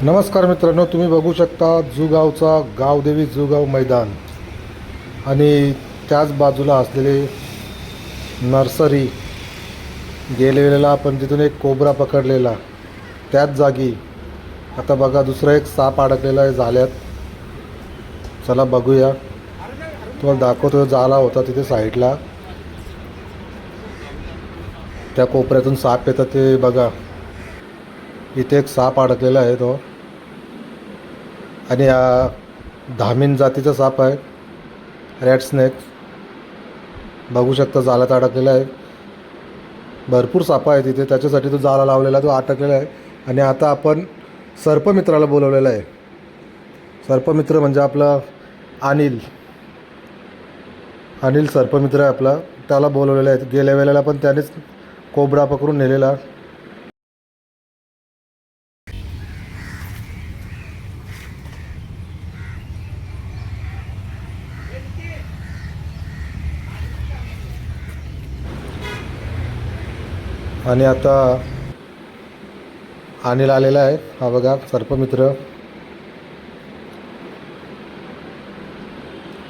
नमस्कार मित्रांनो, तुम्ही बघू शकता जुगावचा गावदेवी जुगाव मैदान आणि त्याच बाजूला असलेले नर्सरी. गेल्या वेळेला आपण तिथून एक कोबरा पकडलेला त्याच जागी आता बघा दुसरा एक साप अडकलेला आहे जाळ्यात. चला बघूया, तुम्हाला दाखवतो. जाळा होता तिथे साईडला, त्या कोपऱ्यातून साप येतात ते बघा. इथे एक साप अडकलेला आहे तो, आणि हा धामीन जातीचा साप आहे, रॅट स्नेक. बघू शकता जाळ्यात अडकलेला आहे. भरपूर साप आहे तिथे, त्याच्यासाठी तो जाळा लावलेला, तो अटकलेला आहे. आणि आता आपण सर्पमित्राला बोलवलेला आहे. सर्पमित्र म्हणजे आपला अनिल सर्पमित्र आहे आपला, त्याला बोलवलेला आहे. गेल्या वेळेला पण त्यानेच कोबरा पकडून नेलेला. आणि आता अनिल आलेला आहे. हा बघा सर्पमित्र,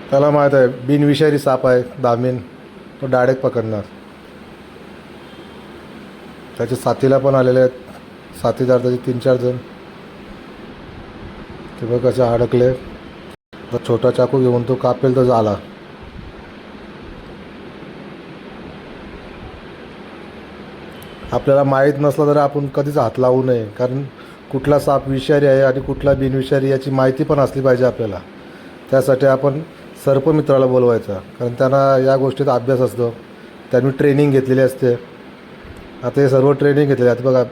त्याला माहीत आहे बिनविषारी साप आहे दामीन, तो डायरेक्ट पकडणार. त्याच्या साथीला पण आलेले आहेत, साथीदार त्याचे 3-4 जण. ते बघ कसे अडकले. तर छोटा चाकू घेऊन तो कापेल तर झाला. आपल्याला माहीत नसलं तर आपण कधीच हात लावू नये, कारण कुठला साप विषारी आहे आणि कुठला बिनविषारी याची माहिती पण असली पाहिजे आपल्याला. त्यासाठी आपण सर्पमित्राला बोलवायचा, कारण त्यांना या गोष्टीत अभ्यास असतो, त्यांनी ट्रेनिंग घेतलेली असते. आता हे सर्व ट्रेनिंग घेतलेले आहेत बघा.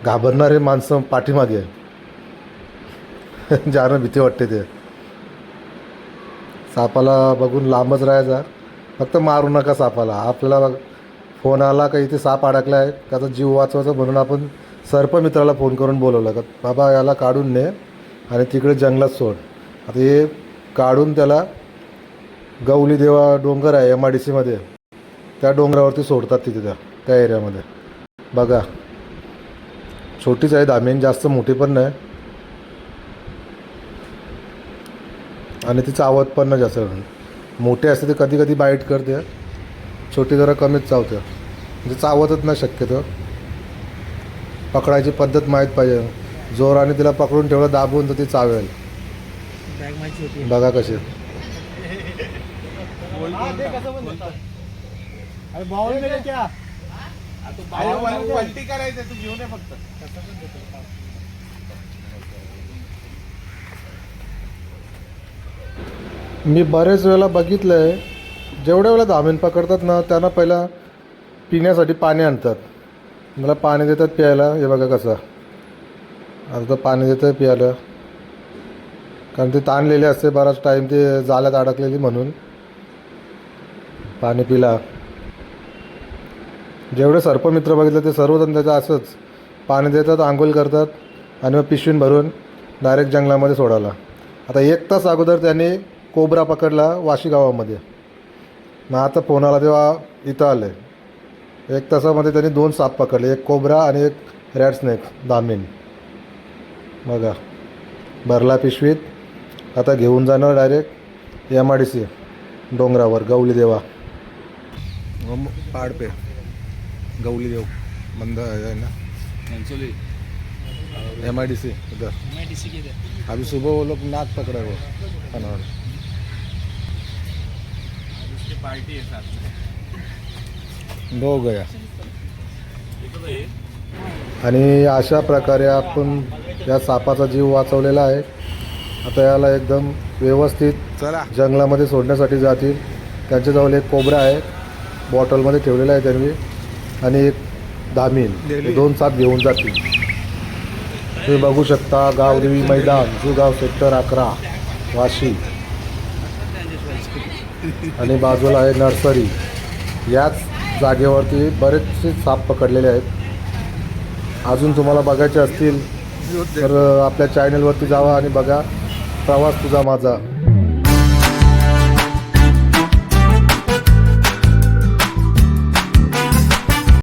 घाबरणारे माणसं पाठीमागे आहे. ज्यांना भीती वाटते ते सापाला बघून लांबच राहायचा, फक्त मारू नका सापाला. आपल्याला फोन आला का इथे साप अडकला आहे, त्याचा जीव वाचवायचा म्हणून आपण सर्पमित्राला फोन करून बोलवलं का बाबा याला काढून ने आणि तिकडे जंगलात सोड. आता हे काढून त्याला गवली देवा डोंगर आहे MIDCमध्ये, त्या डोंगरावरती सोडतात तिथे त्या एरियामध्ये. बघा छोटीच आहे दामीन, जास्त मोठी पण नाही, आणि ती चावत पण नाही जास्त. मोठी असते ते कधी कधी बाईट करते, छोटी जरा कमीच चावते, म्हणजे चावतच नाही शक्यतो. पकडायची पद्धत माहीत पाहिजे. जोराने तिला पकडून ठेवलं दाबून तर ती चावेल. बघा कसे. मी बरेच वेळेला बघितलं आहे, जेवढ्या वेळेला धामीन पकडतात ना त्यांना पहिला पिण्यासाठी पाणी आणतात. मला पाणी देतात प्यायला. हे बघा कसं आता पाणी देतं प्यायला, कारण ते ताणलेले असते बराच टाईम, ते जाळ्यात अडकलेली म्हणून. पाणी पिला. जेवढे सर्पमित्र बघितले ते सर्वजण त्याचं असंच पाणी देतात, आंघोळ करतात आणि मग पिशवीन भरून डायरेक्ट जंगलामध्ये सोडायला. आता 1 तास अगोदर त्यांनी कोबरा पकडला वाशी गावामध्ये. मग आता फोन आला तेव्हा इथं आले. 1 तासामध्ये त्यांनी 2 साप पकडले, एक कोबरा आणि एक रॅट स्नेक दामीन. बघा भरला पिशवीत. आता घेऊन जाणार डायरेक्ट MIDC डोंगरावर गवली देवा पहाड़ पे. गवली देव मंद है ना MIDC उधर. अभी सुबह वो लोग नाक पकड़े वो कनौर. पार्टी है साथ में. हो गया. आणि अशा प्रकारे आपण या सापाचा जीव वाचवलेला आहे. आता याला एकदम व्यवस्थित जंगलामध्ये सोडण्यासाठी जातील. त्यांच्याजवळ एक कोबरा आहे, बॉटलमध्ये ठेवलेला आहे त्यांनी, आणि एक धामीन, 2 साप घेऊन जातील. तुम्ही बघू शकता गावदेवी मैदान, जुगाव सेक्टर 11 वाशी, आणि बाजूला आहे नर्सरी. याच जागेवरती बरेचसे साप पकडलेले आहेत. अजून तुम्हाला बघायचे असतील तर आपल्या चॅनलवरती जावा आणि बघा प्रवास तुझा माझा.